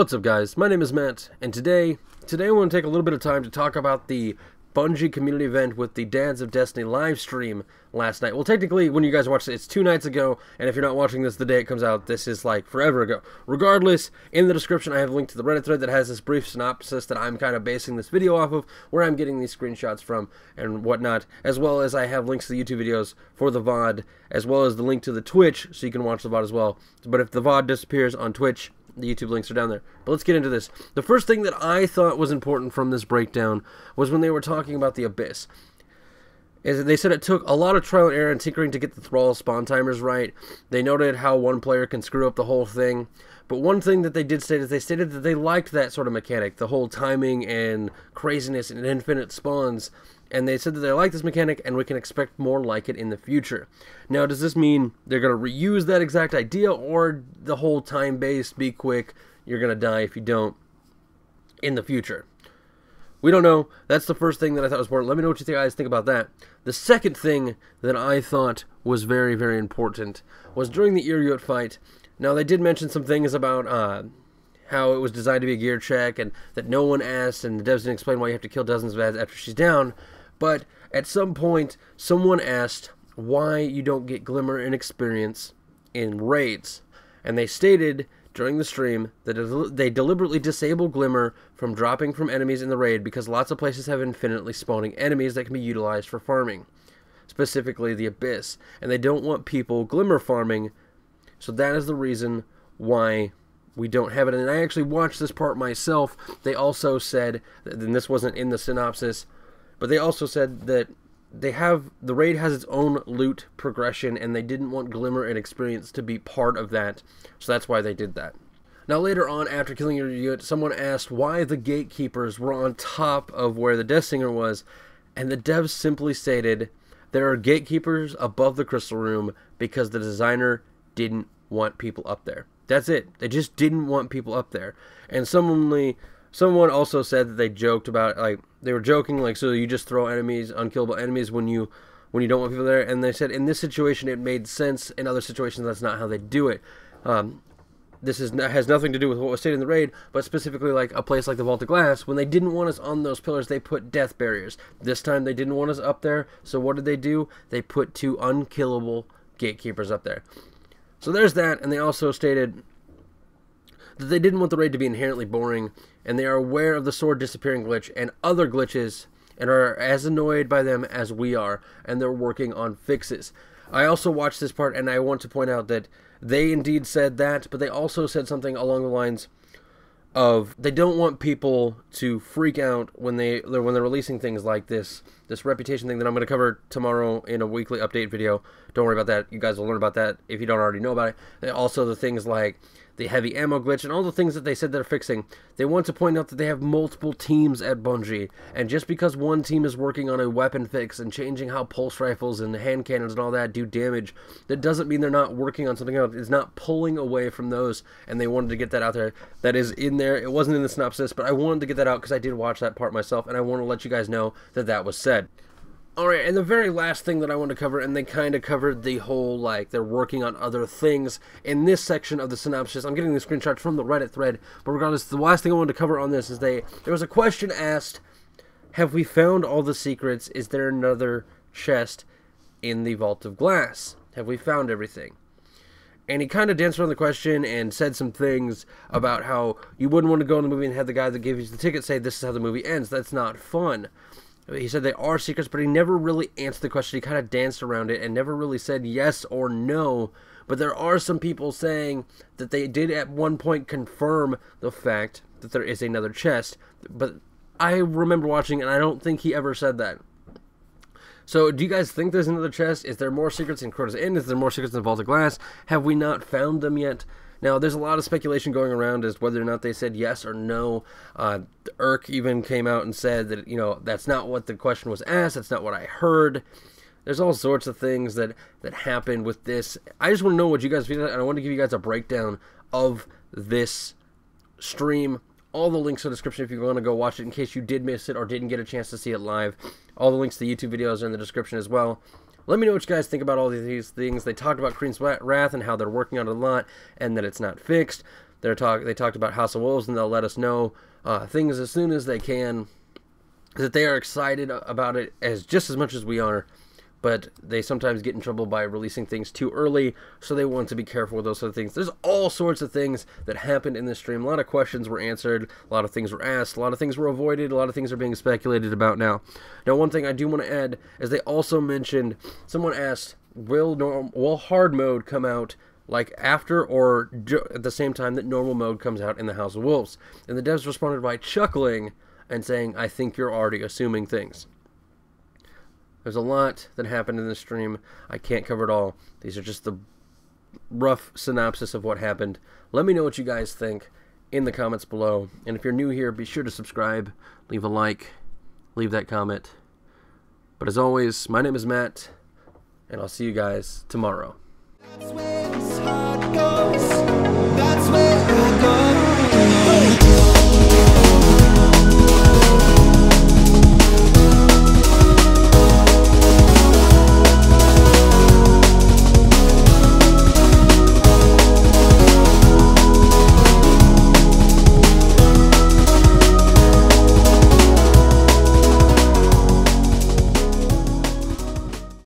What's up, guys? My name is Matt, and today I want to take a little bit of time to talk about the Bungie community event with the Dads of Destiny live stream last night. Well, technically, when you guys watched it, it's 2 nights ago, and if you're not watching this the day it comes out, this is like forever ago. Regardless, in the description I have a link to the Reddit thread that has this brief synopsis that I'm kind of basing this video off of, where I'm getting these screenshots from and whatnot, as well as I have links to the YouTube videos for the VOD, as well as the link to the Twitch, so you can watch the VOD as well. But if the VOD disappears on Twitch, the YouTube links are down there. But let's get into this. The first thing that I thought was important from this breakdown was when they were talking about the Abyss. They said it took a lot of trial and error and tinkering to get the Thrall spawn timers right. They noted how one player can screw up the whole thing. But one thing that they did state is they stated that they liked that sort of mechanic, the whole timing and craziness and infinite spawns. And they said that they like this mechanic and we can expect more like it in the future. Now, does this mean they're going to reuse that exact idea, or the whole time-based, be quick, you're going to die if you don't in the future? We don't know. That's the first thing that I thought was important. Let me know what you guys think about that. The second thing that I thought was very, very important was during the Iriot fight. Now, they did mention some things about how it was designed to be a gear check, and that no one asked, and the devs didn't explain why you have to kill dozens of ads after she's down. But at some point, someone asked why you don't get glimmer and experience in raids. And they stated during the stream that they deliberately disable glimmer from dropping from enemies in the raid because lots of places have infinitely spawning enemies that can be utilized for farming, specifically the Abyss. And they don't want people glimmer farming, so that is the reason why we don't have it. And I actually watched this part myself. They also said, and this wasn't in the synopsis, but they also said that the raid has its own loot progression, and they didn't want glimmer and experience to be part of that, so that's why they did that. Now later on, after killing your unit, someone asked why the Gatekeepers were on top of where the Death Singer was, and the devs simply stated there are Gatekeepers above the Crystal Room because the designer didn't want people up there. That's it. They just didn't want people up there. And someone also said that they joked about, like, they were joking, like, so you just throw enemies, unkillable enemies, when you don't want people there. And they said in this situation it made sense. In other situations that's not how they do it. This has nothing to do with what was stated in the raid, but specifically like a place like the Vault of Glass. When they didn't want us on those pillars, they put death barriers. This time they didn't want us up there, so what did they do? They put 2 unkillable Gatekeepers up there. So there's that, and they also stated that they didn't want the raid to be inherently boring, and they are aware of the sword disappearing glitch and other glitches, and are as annoyed by them as we are, and they're working on fixes. I also watched this part, and I want to point out that they indeed said that, but they also said something along the lines of they don't want people to freak out when they're releasing things like this reputation thing that I'm going to cover tomorrow in a weekly update video. Don't worry about that. You guys will learn about that if you don't already know about it. Also the things like the heavy ammo glitch and all the things that they said they're fixing. They want to point out that they have multiple teams at Bungie, and just because one team is working on a weapon fix and changing how pulse rifles and hand cannons and all that do damage, that doesn't mean they're not working on something else. It's not pulling away from those, and they wanted to get that out there. That is in there. It wasn't in the synopsis, but I wanted to get that out because I did watch that part myself, and I want to let you guys know that that was said. Alright, and the very last thing that I want to cover, and they kind of covered the whole, like, they're working on other things in this section of the synopsis. I'm getting the screenshots from the Reddit thread, but regardless, the last thing I wanted to cover on this is there was a question asked, have we found all the secrets? Is there another chest in the Vault of Glass? Have we found everything? And he kind of danced around the question and said some things about how you wouldn't want to go in the movie and have the guy that gave you the ticket say this is how the movie ends. That's not fun. He said they are secrets, but he never really answered the question. He kind of danced around it and never really said yes or no. But there are some people saying that they did at one point confirm the fact that there is another chest. But I remember watching, and I don't think he ever said that. So, do you guys think there's another chest? Is there more secrets in Crota's Inn? Is there more secrets in the Vault of Glass? Have we not found them yet? Now, there's a lot of speculation going around as whether or not they said yes or no. Urk even came out and said that, you know, that's not what the question was asked. That's not what I heard. There's all sorts of things that happened with this. I just want to know what you guys feel, and I want to give you guys a breakdown of this stream. All the links in the description if you want to go watch it in case you did miss it or didn't get a chance to see it live. All the links to the YouTube videos are in the description as well. Let me know what you guys think about all these things. They talked about Kreen's Wrath and how they're working on it a lot and that it's not fixed. They talked about House of Wolves, and they'll let us know things as soon as they can, that they are excited about it just as much as we are, but they sometimes get in trouble by releasing things too early, so they want to be careful with those sort of things. There's all sorts of things that happened in this stream. A lot of questions were answered, a lot of things were asked, a lot of things were avoided, a lot of things are being speculated about now. Now, one thing I do want to add is they also mentioned, someone asked, will hard mode come out like after or at the same time that normal mode comes out in the House of Wolves? And the devs responded by chuckling and saying, I think you're already assuming things. There's a lot that happened in this stream. I can't cover it all. These are just the rough synopsis of what happened. Let me know what you guys think in the comments below. And if you're new here, be sure to subscribe, leave a like, leave that comment. But as always, my name is Matt, and I'll see you guys tomorrow.